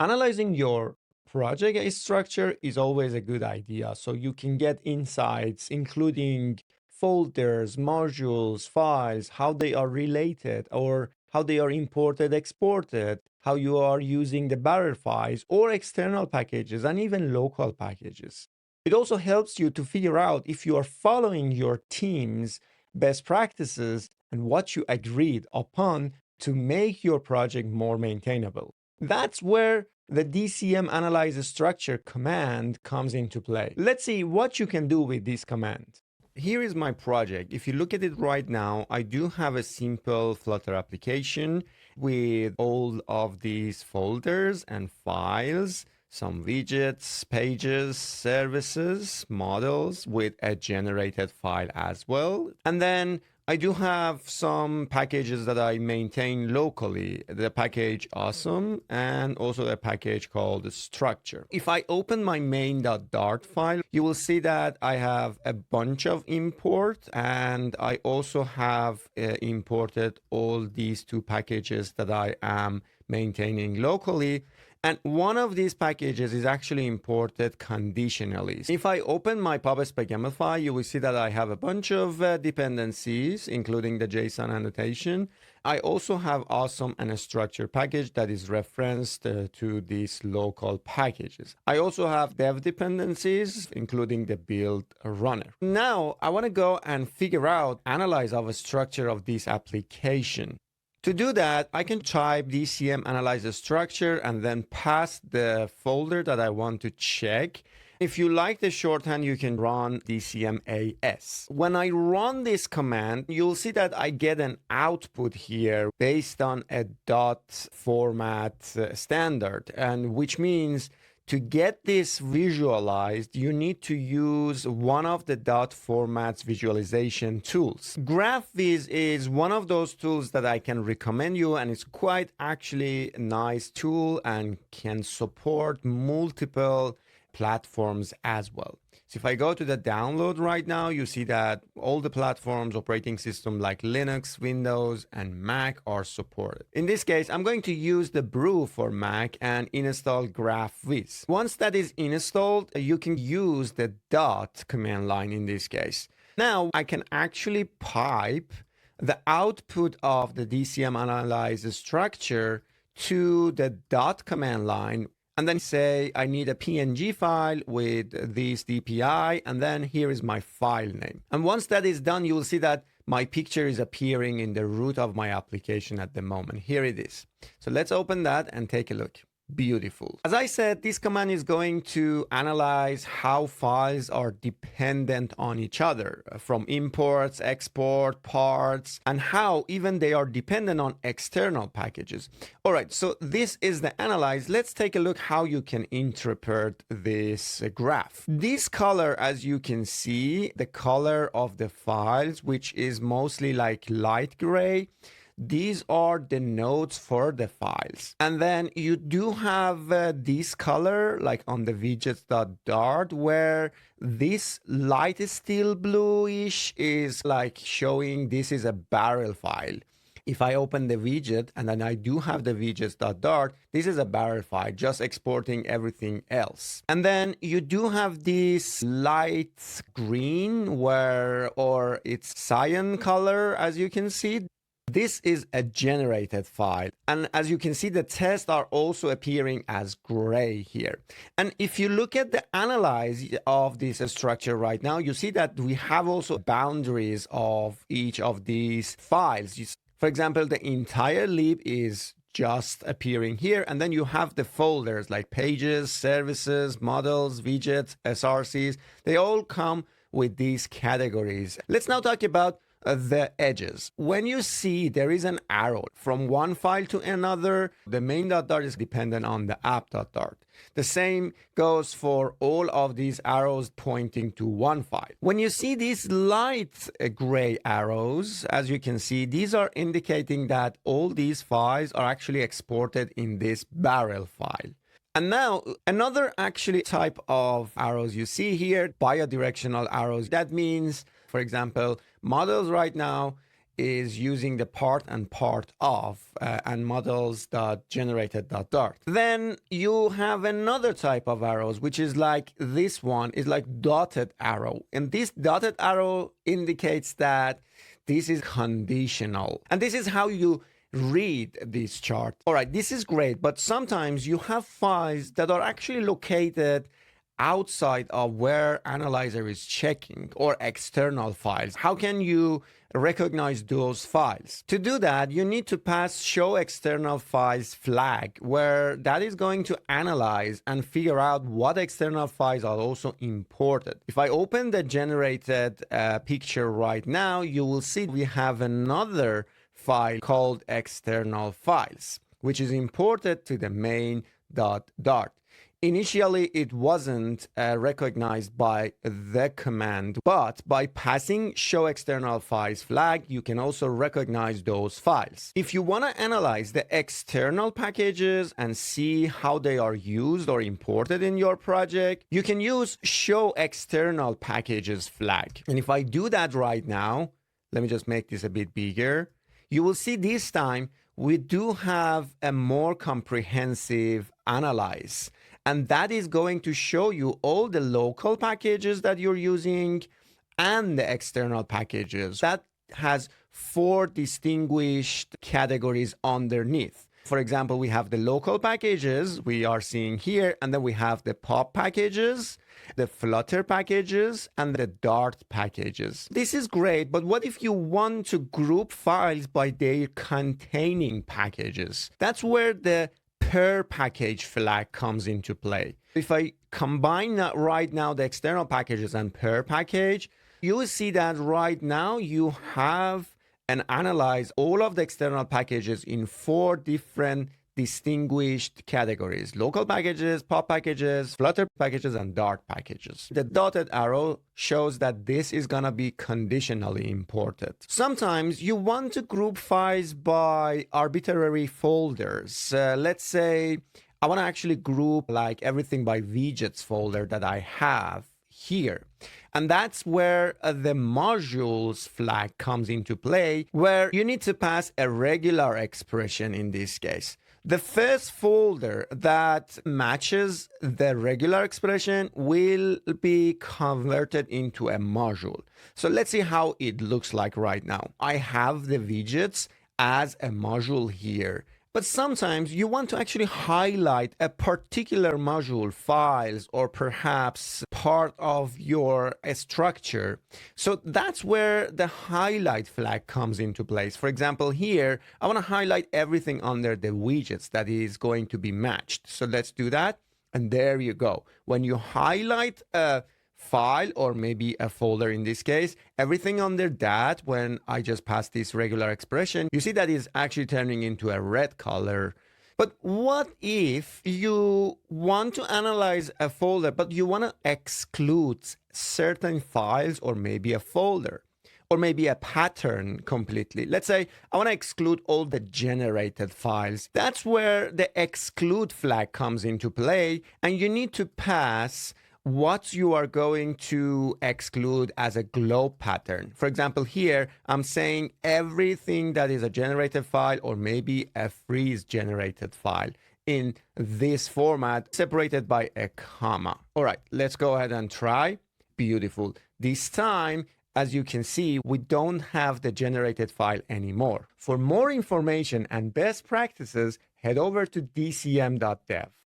Analyzing your project structure is always a good idea. So you can get insights, including folders, modules, files, how they are related or how they are imported, exported, how you are using the barrel files or external packages and even local packages. It also helps you to figure out if you are following your team's best practices and what you agreed upon to make your project more maintainable. That's where the DCM analyze structure command comes into play. Let's see what you can do with this command. Here is my project. If you look at it right now, I do have a simple Flutter application with all of these folders and files, some widgets, pages, services, models with a generated file as well. And then I do have some packages that I maintain locally, the package awesome and also a package called structure. If I open my main.dart file, you will see that I have a bunch of import and I also have imported all these two packages that I am maintaining locally. And one of these packages is actually imported conditionally. If I open my PubSpec YAML file, you will see that I have a bunch of dependencies, including the JSON annotation. I also have awesome and a structure package that is referenced to these local packages. I also have dev dependencies, including the build runner. Now, I want to go and figure out, analyze of a structure of this application. To do that, I can type DCM analyze the structure and then pass the folder that I want to check. If you like the shorthand, you can run DCM AS. When I run this command, you'll see that I get an output here based on a dot format standard, and which means to get this visualized, you need to use one of the dot formats visualization tools. GraphViz is one of those tools that I can recommend you, and it's quite actually a nice tool and can support multiple platforms as well. So if I go to the download right now, you see that all the platforms, operating system like Linux, Windows, and Mac are supported. In this case, I'm going to use the brew for Mac and install GraphViz. Once that is installed, you can use the dot command line in this case. Now I can actually pipe the output of the DCM analyze structure to the dot command line, and then say I need a PNG file with this DPI, and then here is my file name. And once that is done, you will see that my picture is appearing in the root of my application at the moment. Here it is. So let's open that and take a look. Beautiful. As I said, this command is going to analyze how files are dependent on each other, from imports, export, parts, and how even they are dependent on external packages. All right, so this is the analyze. Let's take a look how you can interpret this graph. This color, as you can see, the color of the files, which is mostly like light gray, these are the nodes for the files. And then you do have this color, like on the widgets.dart, where this light steel bluish is like showing this is a barrel file. If I open the widget and then I do have the widgets.dart, this is a barrel file, just exporting everything else. And then you do have this light green or it's cyan color, as you can see. This is a generated file. And as you can see, the tests are also appearing as gray here. And if you look at the analyze of this structure right now, you see that we have also boundaries of each of these files. For example, the entire lib is just appearing here. And then you have the folders like pages, services, models, widgets, SRCs. They all come with these categories. Let's now talk about the edges. When you see there is an arrow from one file to another, the main.dart is dependent on the app.dart. The same goes for all of these arrows pointing to one file. When you see these light gray arrows, as you can see, these are indicating that all these files are actually exported in this barrel file. And now another actually type of arrows you see here, bidirectional arrows. That means, for example, models right now is using the part and part of and models.generated.dart. Then you have another type of arrows, which is like this one, is like dotted arrow. And this dotted arrow indicates that this is conditional. And this is how you read this chart. All right, this is great, but sometimes you have files that are actually located outside of where analyzer is checking, or external files. How can you recognize those files? To do that, you need to pass show external files flag, where that is going to analyze and figure out what external files are also imported. If I open the generated picture right now, you will see we have another file called external files, which is imported to the main.dart. Initially, it wasn't recognized by the command, but by passing show external files flag, you can also recognize those files. If you want to analyze the external packages and see how they are used or imported in your project, you can use show external packages flag. And if I do that right now, let me just make this a bit bigger, you will see this time we do have a more comprehensive analyze. And that is going to show you all the local packages that you're using and the external packages. That has 4 distinguished categories underneath. For example, we have the local packages we are seeing here, and then we have the pop packages, the Flutter packages, and the Dart packages. This is great, but what if you want to group files by their containing packages? That's where the per package flag comes into play. If I combine that right now, the external packages and per package, you will see that right now you have and analyze all of the external packages in 4 different distinguished categories: local packages, pop packages, Flutter packages, and Dart packages. The dotted arrow shows that this is going to be conditionally imported. Sometimes you want to group files by arbitrary folders. Let's say I want to actually group like everything by widgets folder that I have here. And that's where the modules flag comes into play, where you need to pass a regular expression in this case. The first folder that matches the regular expression will be converted into a module. So let's see how it looks like right now. I have the widgets as a module here. But sometimes you want to actually highlight a particular module files or perhaps part of your structure. So that's where the highlight flag comes into place. For example, here, I want to highlight everything under the widgets that is going to be matched. So let's do that. And there you go. When you highlight a file, or maybe a folder in this case, everything under that, when I just pass this regular expression, you see that is actually turning into a red color. But what if you want to analyze a folder, but you want to exclude certain files, or maybe a folder, or maybe a pattern completely? Let's say I want to exclude all the generated files. That's where the exclude flag comes into play, and you need to pass what you are going to exclude as a globe pattern. For example, here, I'm saying everything that is a generated file, or maybe a freeze generated file, in this format, separated by a comma. All right, let's go ahead and try. Beautiful. This time, as you can see, we don't have the generated file anymore. For more information and best practices, head over to dcm.dev.